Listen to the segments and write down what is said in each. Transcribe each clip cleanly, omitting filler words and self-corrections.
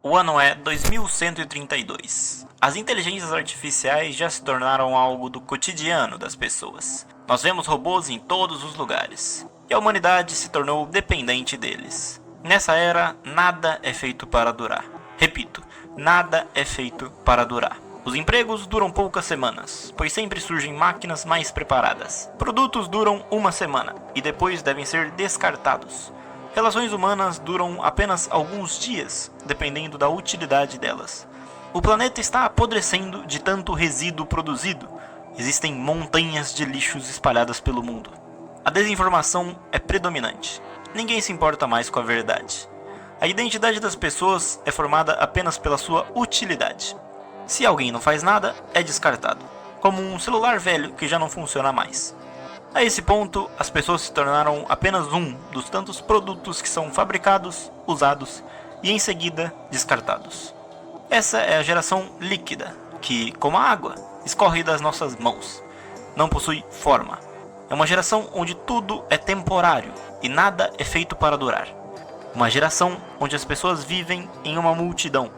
O ano é 2132. As inteligências artificiais já se tornaram algo do cotidiano das pessoas. Nós vemos robôs em todos os lugares, e a humanidade se tornou dependente deles. Nessa era, nada é feito para durar. Repito, nada é feito para durar. Os empregos duram poucas semanas, pois sempre surgem máquinas mais preparadas. Produtos duram uma semana, e depois devem ser descartados. Relações humanas duram apenas alguns dias, dependendo da utilidade delas. O planeta está apodrecendo de tanto resíduo produzido. Existem montanhas de lixos espalhadas pelo mundo. A desinformação é predominante. Ninguém se importa mais com a verdade. A identidade das pessoas é formada apenas pela sua utilidade. Se alguém não faz nada, é descartado, como um celular velho que já não funciona mais. A esse ponto, as pessoas se tornaram apenas um dos tantos produtos que são fabricados, usados e em seguida descartados. Essa é a geração líquida, que, como a água, escorre das nossas mãos. Não possui forma. É uma geração onde tudo é temporário e nada é feito para durar. Uma geração onde as pessoas vivem em uma multidão,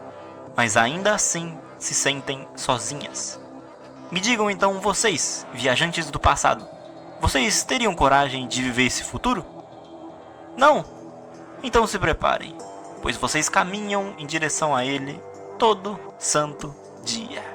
mas ainda assim se sentem sozinhas. Me digam então vocês, viajantes do passado, vocês teriam coragem de viver esse futuro? Não? Então se preparem, pois vocês caminham em direção a ele todo santo dia.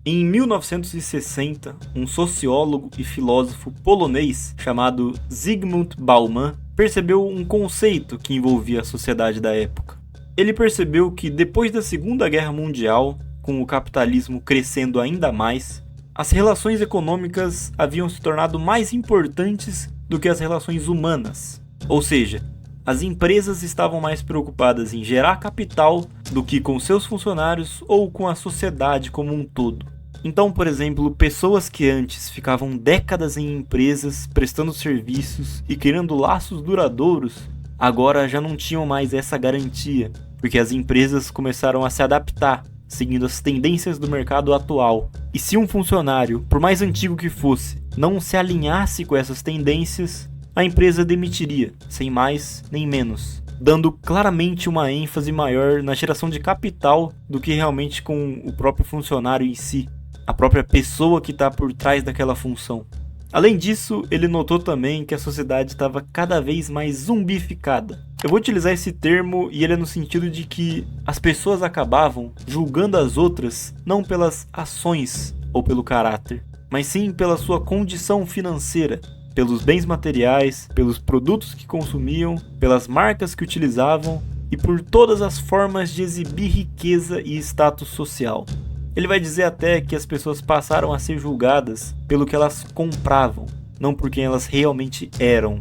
Em 1960, um sociólogo e filósofo polonês chamado Zygmunt Bauman percebeu um conceito que envolvia a sociedade da época. Ele percebeu que depois da Segunda Guerra Mundial, com o capitalismo crescendo ainda mais, as relações econômicas haviam se tornado mais importantes do que as relações humanas. Ou seja, as empresas estavam mais preocupadas em gerar capital do que com seus funcionários ou com a sociedade como um todo. Então, por exemplo, pessoas que antes ficavam décadas em empresas prestando serviços e criando laços duradouros, agora já não tinham mais essa garantia, porque as empresas começaram a se adaptar, seguindo as tendências do mercado atual. E se um funcionário, por mais antigo que fosse, não se alinhasse com essas tendências, a empresa demitiria, sem mais nem menos, dando claramente uma ênfase maior na geração de capital do que realmente com o próprio funcionário em si, a própria pessoa que está por trás daquela função. Além disso, ele notou também que a sociedade estava cada vez mais zumbificada. Eu vou utilizar esse termo e ele é no sentido de que as pessoas acabavam julgando as outras não pelas ações ou pelo caráter, mas sim pela sua condição financeira, pelos bens materiais, pelos produtos que consumiam, pelas marcas que utilizavam e por todas as formas de exibir riqueza e status social. Ele vai dizer até que as pessoas passaram a ser julgadas pelo que elas compravam, não por quem elas realmente eram.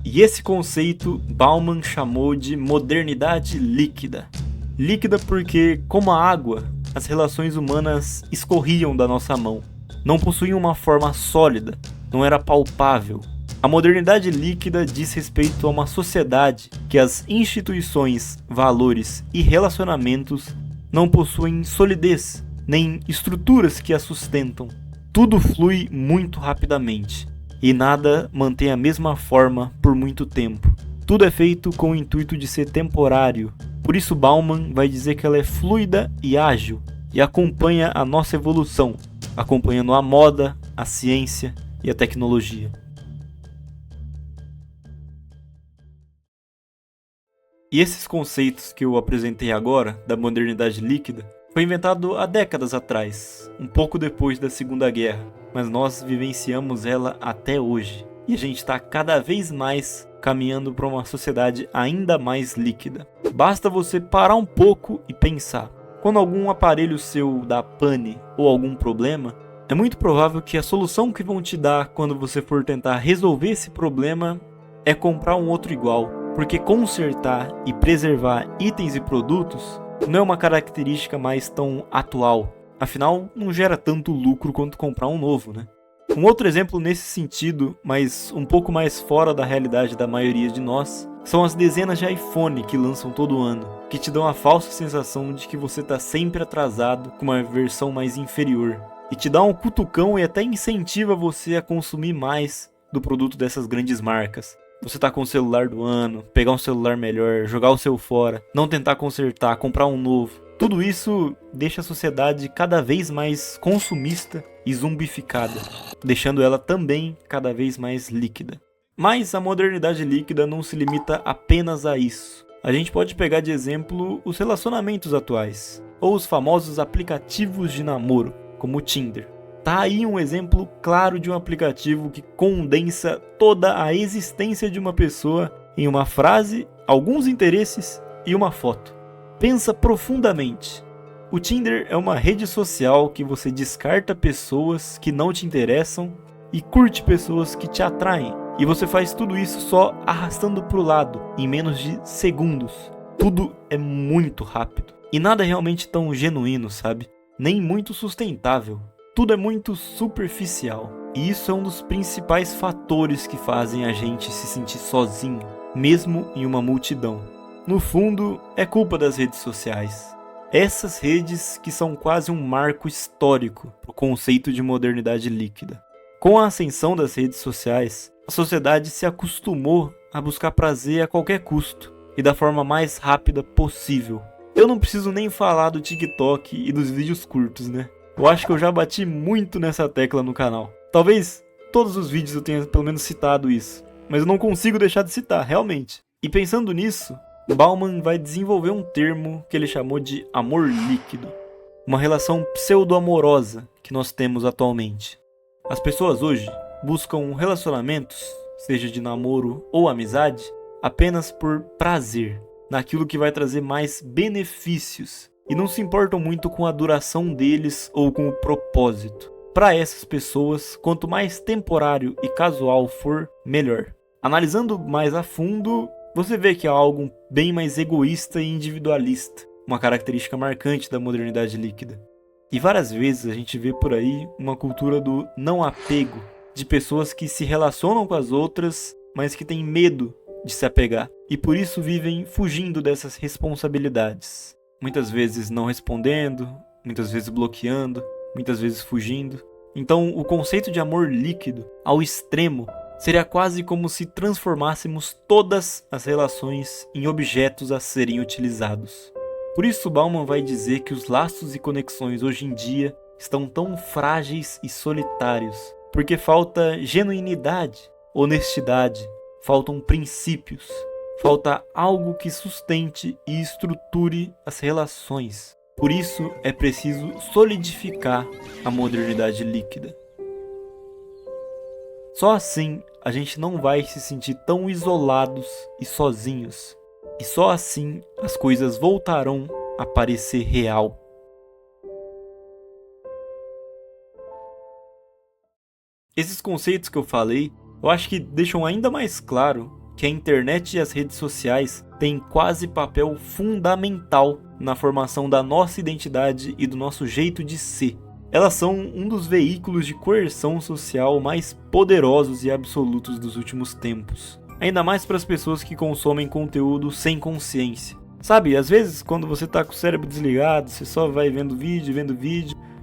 E esse conceito Bauman chamou de modernidade líquida. Líquida porque, como a água, as relações humanas escorriam da nossa mão. Não possuíam uma forma sólida, não era palpável. A modernidade líquida diz respeito a uma sociedade que as instituições, valores e relacionamentos não possuem solidez, nem estruturas que a sustentam. Tudo flui muito rapidamente, e nada mantém a mesma forma por muito tempo. Tudo é feito com o intuito de ser temporário. Por isso Bauman vai dizer que ela é fluida e ágil, e acompanha a nossa evolução, acompanhando a moda, a ciência e a tecnologia. E esses conceitos que eu apresentei agora, da modernidade líquida, foi inventado há décadas atrás, um pouco depois da Segunda Guerra, mas nós vivenciamos ela até hoje. E a gente está cada vez mais caminhando para uma sociedade ainda mais líquida. Basta você parar um pouco e pensar. Quando algum aparelho seu dá pane ou algum problema, é muito provável que a solução que vão te dar quando você for tentar resolver esse problema é comprar um outro igual. Porque consertar e preservar itens e produtos não é uma característica mais tão atual. Afinal, não gera tanto lucro quanto comprar um novo, né? Um outro exemplo nesse sentido, mas um pouco mais fora da realidade da maioria de nós, São as dezenas de iPhone que lançam todo ano, que te dão a falsa sensação de que você está sempre atrasado com uma versão mais inferior. E te dá um cutucão e até incentiva você a consumir mais do produto dessas grandes marcas. Você tá com o celular do ano, pegar um celular melhor, jogar o seu fora, não tentar consertar, comprar um novo. Tudo isso deixa a sociedade cada vez mais consumista e zumbificada, deixando ela também cada vez mais líquida. Mas a modernidade líquida não se limita apenas a isso. A gente pode pegar de exemplo os relacionamentos atuais, ou os famosos aplicativos de namoro, como o Tinder. Tá aí um exemplo claro de um aplicativo que condensa toda a existência de uma pessoa em uma frase, alguns interesses e uma foto. Pensa profundamente. O Tinder é uma rede social que você descarta pessoas que não te interessam e curte pessoas que te atraem. E você faz tudo isso só arrastando pro lado, em menos de segundos. Tudo é muito rápido. E nada é realmente tão genuíno, sabe? Nem muito sustentável. Tudo é muito superficial. E isso é um dos principais fatores que fazem a gente se sentir sozinho, mesmo em uma multidão. No fundo, é culpa das redes sociais. Essas redes que são quase um marco histórico para o conceito de modernidade líquida. Com a ascensão das redes sociais, a sociedade se acostumou a buscar prazer a qualquer custo e da forma mais rápida possível. Eu não preciso nem falar do TikTok e dos vídeos curtos, né? Eu acho que eu já bati muito nessa tecla no canal. Talvez todos os vídeos eu tenha pelo menos citado isso, mas eu não consigo deixar de citar, realmente. E pensando nisso, Bauman vai desenvolver um termo que ele chamou de amor líquido, uma relação pseudo-amorosa que nós temos atualmente. As pessoas hoje buscam relacionamentos, seja de namoro ou amizade, apenas por prazer, naquilo que vai trazer mais benefícios, e não se importam muito com a duração deles ou com o propósito. Para essas pessoas, quanto mais temporário e casual for, melhor. Analisando mais a fundo, você vê que é algo bem mais egoísta e individualista, uma característica marcante da modernidade líquida. E várias vezes a gente vê por aí uma cultura do não apego, de pessoas que se relacionam com as outras, mas que têm medo de se apegar, e por isso vivem fugindo dessas responsabilidades. Muitas vezes não respondendo, muitas vezes bloqueando, muitas vezes fugindo. Então o conceito de amor líquido, ao extremo, seria quase como se transformássemos todas as relações em objetos a serem utilizados. Por isso Bauman vai dizer que os laços e conexões hoje em dia estão tão frágeis e solitários, porque falta genuinidade, honestidade, faltam princípios, falta algo que sustente e estruture as relações. Por isso é preciso solidificar a modernidade líquida. Só assim a gente não vai se sentir tão isolados e sozinhos. E só assim as coisas voltarão a parecer real. Esses conceitos que eu falei, eu acho que deixam ainda mais claro que a internet e as redes sociais têm quase papel fundamental na formação da nossa identidade e do nosso jeito de ser. Elas são um dos veículos de coerção social mais poderosos e absolutos dos últimos tempos. Ainda mais para as pessoas que consomem conteúdo sem consciência. Sabe, às vezes quando você tá com o cérebro desligado, você só vai vendo vídeo,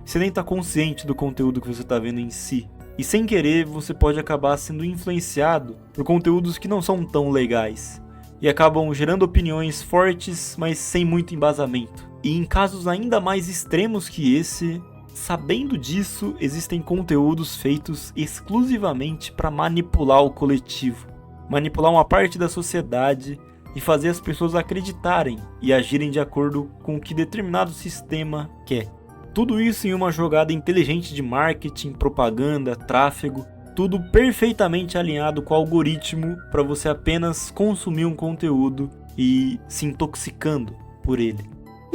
você nem tá consciente do conteúdo que você tá vendo em si. E sem querer, você pode acabar sendo influenciado por conteúdos que não são tão legais. E acabam gerando opiniões fortes, mas sem muito embasamento. E em casos ainda mais extremos que esse, sabendo disso, existem conteúdos feitos exclusivamente para manipular o coletivo. Manipular uma parte da sociedade e fazer as pessoas acreditarem e agirem de acordo com o que determinado sistema quer. Tudo isso em uma jogada inteligente de marketing, propaganda, tráfego, tudo perfeitamente alinhado com o algoritmo para você apenas consumir um conteúdo e se intoxicando por ele.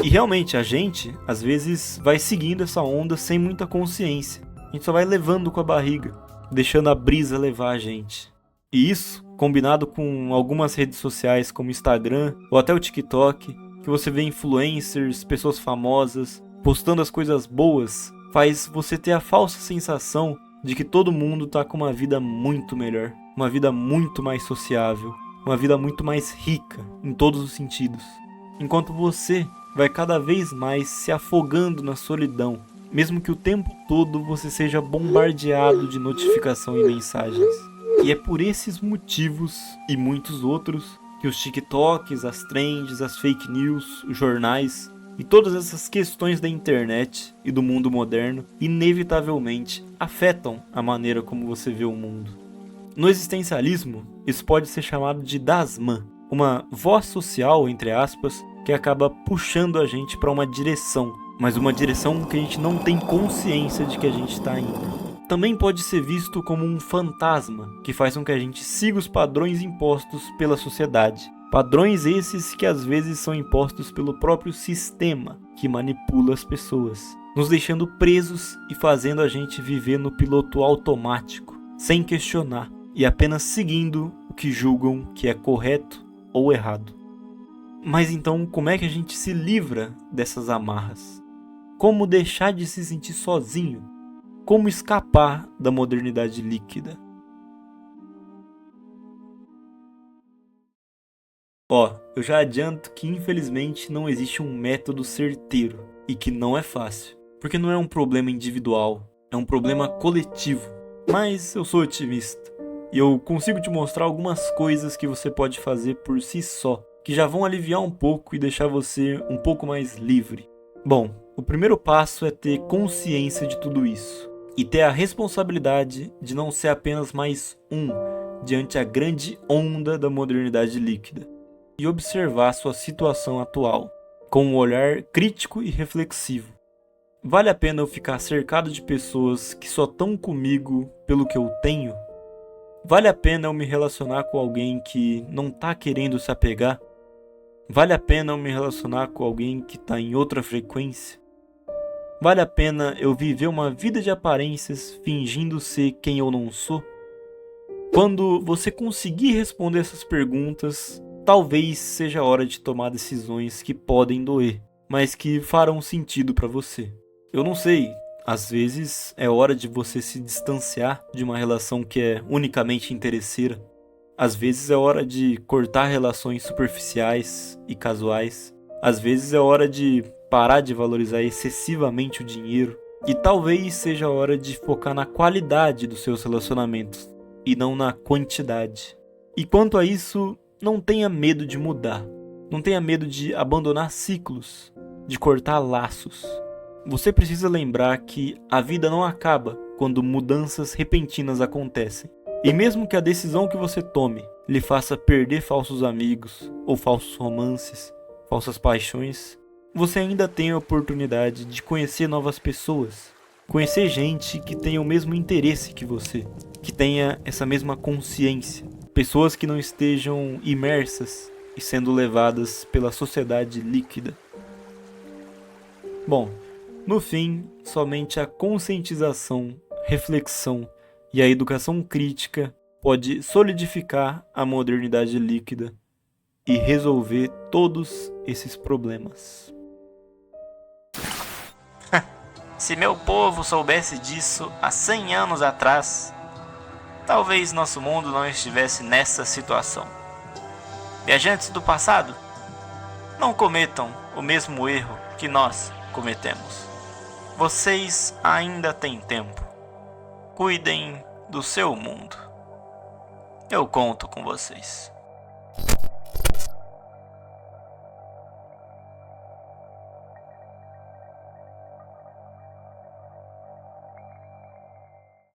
E realmente a gente, às vezes, vai seguindo essa onda sem muita consciência. A gente só vai levando com a barriga, deixando a brisa levar a gente. E isso, combinado com algumas redes sociais como Instagram ou até o TikTok, que você vê influencers, pessoas famosas, postando as coisas boas, faz você ter a falsa sensação de que todo mundo tá com uma vida muito melhor, uma vida muito mais sociável. uma vida muito mais rica em todos os sentidos, enquanto você vai cada vez mais se afogando na solidão, mesmo que o tempo todo você seja bombardeado de notificação e mensagens. E é por esses motivos e muitos outros que os TikToks, as trends, as fake news, os jornais e todas essas questões da internet e do mundo moderno inevitavelmente afetam a maneira como você vê o mundo. No existencialismo, isso pode ser chamado de Dasman, uma voz social, entre aspas, que acaba puxando a gente para uma direção, mas uma direção que a gente não tem consciência de que a gente está indo. Também pode ser visto como um fantasma, que faz com que a gente siga os padrões impostos pela sociedade. Padrões esses que às vezes são impostos pelo próprio sistema, que manipula as pessoas, nos deixando presos e fazendo a gente viver no piloto automático, sem questionar, e apenas seguindo o que julgam que é correto ou errado. Mas então, como é que a gente se livra dessas amarras? Como deixar de se sentir sozinho? Como escapar da modernidade líquida? Eu já adianto que infelizmente não existe um método certeiro e que não é fácil, porque não é um problema individual, é um problema coletivo. Mas eu sou otimista e eu consigo te mostrar algumas coisas que você pode fazer por si só, que já vão aliviar um pouco e deixar você um pouco mais livre. Bom, o primeiro passo é ter consciência de tudo isso e ter a responsabilidade de não ser apenas mais um diante a grande onda da modernidade líquida e observar sua situação atual com um olhar crítico e reflexivo. Vale a pena eu ficar cercado de pessoas que só estão comigo pelo que eu tenho? Vale a pena eu me relacionar com alguém que não está querendo se apegar? Vale a pena eu me relacionar com alguém que está em outra frequência? Vale a pena eu viver uma vida de aparências fingindo ser quem eu não sou? Quando você conseguir responder essas perguntas, talvez seja a hora de tomar decisões que podem doer, mas que farão sentido para você. Eu não sei, às vezes é hora de você se distanciar de uma relação que é unicamente interesseira. Às vezes é hora de cortar relações superficiais e casuais. Às vezes é hora de parar de valorizar excessivamente o dinheiro. E talvez seja a hora de focar na qualidade dos seus relacionamentos e não na quantidade. E quanto a isso, não tenha medo de mudar. Não tenha medo de abandonar ciclos, de cortar laços. Você precisa lembrar que a vida não acaba quando mudanças repentinas acontecem. E mesmo que a decisão que você tome lhe faça perder falsos amigos, ou falsos romances, falsas paixões, você ainda tem a oportunidade de conhecer novas pessoas. Conhecer gente que tenha o mesmo interesse que você, que tenha essa mesma consciência. Pessoas que não estejam imersas e sendo levadas pela sociedade líquida. Bom, no fim, somente a conscientização, reflexão e a educação crítica pode solidificar a modernidade líquida e resolver todos esses problemas. Se meu povo soubesse disso há 100 anos atrás, talvez nosso mundo não estivesse nessa situação. Viajantes do passado, não cometam o mesmo erro que nós cometemos. Vocês ainda têm tempo. Cuidem do seu mundo. Eu conto com vocês.